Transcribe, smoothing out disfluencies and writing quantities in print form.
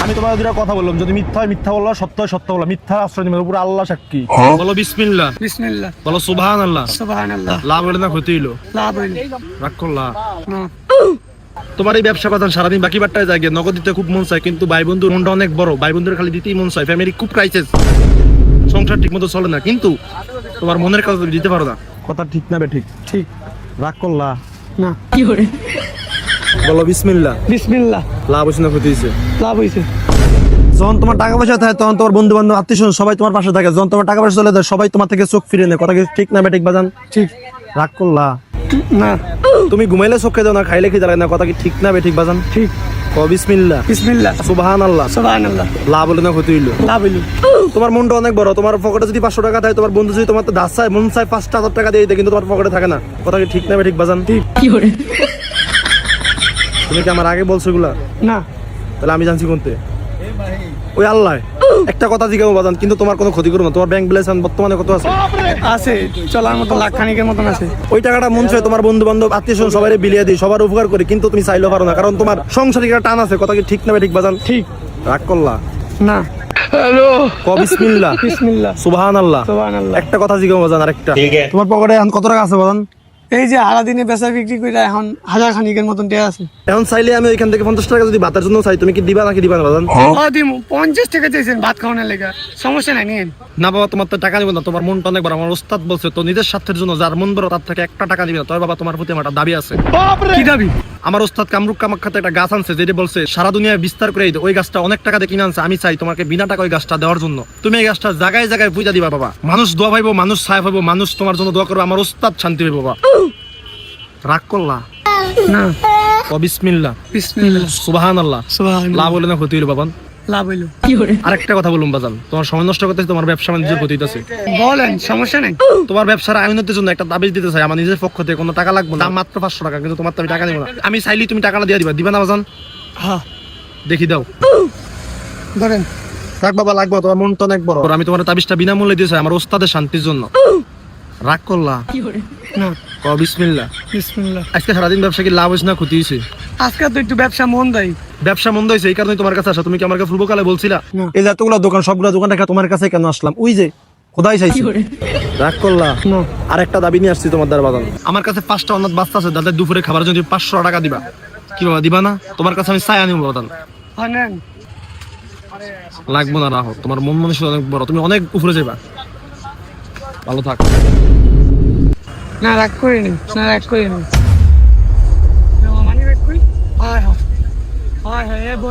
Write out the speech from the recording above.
আমি তোমার দুটা কথা বললাম, যদি মিথ্যা হয় মিথ্যা বললা, সত্য হয় সত্য বললা, মিথ্যা আশ্রয় নিবে উপরে আল্লাহ সাক্ষী। বলো বিসমিল্লাহ। বিসমিল্লাহ। বলো সুবহানাল্লাহ। সুবহানাল্লাহ। লাভ হইলো না ক্ষতি হইলো? লাভ হইল রাগ করলা? না। তোমার এই ব্যবসা কথা সারাদিন বাকি বাট্টায় যায়, নগদ দিতে খুব মন চায়, কিন্তু ভাই বন্ধুর মনটা অনেক বড়, ভাই বন্ধুর খালি দিতেই মন চায়, ফ্যামিলি খুব ক্রাইসিস, সংসার ঠিক মতো চলে না, কিন্তু তোমার মনের কাজ তুমি দিতে পারো না। কথা ঠিক না বে? ঠিক ঠিক। রাগ করলা? না। কি করে? বলো বিসমিল্লাহ। বিসমিল্লাহ। লাভ হইছে না ক্ষতি হইছে? লাভ হইছে। যখন তোমার টাকা পয়সা থাকে তখন তোমার বন্ধু বান্ধব আত্মীয় স্বজন সবাই তোমার পাশে থাকে, যখন তোমার টাকা পয়সা চলে যায় সবাই তোমার থেকে চোখ ফিরে নেয়। কথা কি ঠিক না বে? ঠিক বাজান? ঠিক। রাগ করলা? না। তুমি ঘুমাইলে চোখে দাও না, খাইলে কি দাঁড়ায় না? কথা কি ঠিক না বে? ঠিক বাজান? ঠিক। ও বিসমিল্লাহ। বিসমিল্লাহ। সুবহানাল্লাহ। সুবহানাল্লাহ। লাভ হলো না ক্ষতি হইলো? লাভ হইল। তোমার মনটা অনেক বড়, তোমার পকেটে যদি 500 টাকা থাকে, তোমার বন্ধু যদি তোমার দাস চায়, মন চায় 5,000 টাকা দিয়ে দিতে, কিন্তু তোমার পকেটে থাকে না। কথা কি ঠিক না বে? ঠিক বাজান? ঠিক। কি করে? তুমি কি আমার আগে বলছো এগুলা? না। তাহলে আমি জানছি কোনতে? ওই আল্লাহ। একটা কথা জিজ্ঞাসা বাজান, কিন্তু তোমার কোনো ক্ষতি করো না। তোমার ব্যাংক ব্যালেন্স বর্তমানে কত আছে? আছে, চলার মতো লাখ খানিকের মতন আছে। ওই টাকাটা মন চায় তোমার বন্ধু বান্ধব আত্মীয় স্বজন সবাই বিলিয়ে দিই, সবার উপকার করি, কিন্তু তুমি চাইলেও পারো না, কারণ তোমার সংসারিক একটা টান আছে। কথা কি ঠিক না বে? ঠিক বাজান? ঠিক। রাগ করলা? না। হ্যালো। ক বিসমিল্লাহ। বিসমিল্লাহ। সুবহানাল্লাহ। সুবহানাল্লাহ। একটা কথা জিজ্ঞাসা বাজান, আরেকটা। তোমার পকেটে এখন কত টাকা আছে বাজান? এই যে হারা দিনে বেচা বিক্রি করে এখন 1000 খানিকের মতন দেয়া আছে। এখন চাইলে আমি ওইখান থেকে 50 টাকা যদি ভাতের জন্য চাই, তুমি কি দিবা নাকি দিবা না বাজান? দিমু 50 টাকা চাইছেন ভাত খাওয়ানোর লেগে, সমস্যা নাই নিন। না বাবা, তোমার তো টাকা নিব না, তোমার মনটা অনেক বড়। আমার ওস্তাদ বলছে তো নিজের স্বার্থের জন্য যার মন বড় তার থেকে একটা টাকা দিবে না। তবে বাবা তোমার প্রতি আমার একটা দাবি আছে। কি দাবি? আমার ওস্তাদ কামরুক কামাখ্যাতে একটা গাছ আনছে, যেটা বলছে সারা দুনিয়ায় বিস্তার করে ওই গাছটা অনেক টাকা দিয়ে কিনে আনছে। আমি চাই তোমাকে বিনা টাকা ওই গাছটা দেওয়ার জন্য। তুমি এই গাছটা জায়গায় জায়গায় পূজা দিবা বাবা। মানুষ দোয়া পাইবো, মানুষ ছায়া পাইবো, মানুষ তোমার জন্য দোয়া করবে, আমার ওস্তাদ শান্তি পাইবো বাবা। রাগ করলা? না। ও বিসমিল্লাহ। বিসমিল্লাহ। সুবহানাল্লাহ। সুবহানাল্লাহ। লাভ হলো না ক্ষতি হইলো বাবান? লাভ হইল। কি করে? আরেকটা কথা বলুন বাজান, তোমার সময় নষ্ট করতে তোমার ব্যবসা বাণিজ্যের ক্ষতি হইতেছে। বলেন, সমস্যা নাই। তোমার ব্যবসার আইনতের জন্য একটা দাবি দিতে চাই, আমার নিজের পক্ষ থেকে কোনো টাকা লাগবে না, মাত্র 500 টাকা, কিন্তু তোমার তো আমি টাকা দিব না। আমি চাইলেই তুমি টাকাটা দিয়ে দিবা, দিবা না বাজান? হ্যাঁ। দেখি দাও। ধরেন। রাখ বাবা, লাগবে, তোমার মন তো অনেক বড়। আমি তোমার তাবিজটা বিনামূল্যে দিয়েছি আমার ওস্তাদের শান্তির জন্য। রাগ করলা? না। ক বিসমিল্লাহ। বিসমিল্লাহ। আজকে সারাদিন ব্যবসা কি লাভ হয়েছে না ক্ষতি হয়েছে? আজকে তো একটু ব্যবসা মন দেয়। ব্যবসা মন্দ হয়েছে, এই কারণে তোমার কাছে আসা। তুমি কি আমার কাছে পূর্বকালে বলছিলা? না। এই যে এতগুলো দোকান, সবগুলো দোকান রেখে তোমার কাছে কেন আসলাম? ওই যে খোদাই চাইছি। রাগ করলা? না। আর একটা দাবি নিয়ে আসছি তোমার দ্বারা বাজান। আমার কাছে 5টা অনাথ বাচ্চা আছে, তাদের দুপুরে খাবারের জন্য 500 টাকা দিবা। কি বাবা, দিবা না? তোমার কাছে আমি চাই আনিব বাজান। আনেন। লাগবো না, রাখো। তোমার মন মানুষ অনেক বড়, তুমি অনেক উপরে যাবা। ভালো থাক। না, রাগ করিনি। না, রাগ করিনি। মানি রাগ করি। হায় হায়। হায় হায়।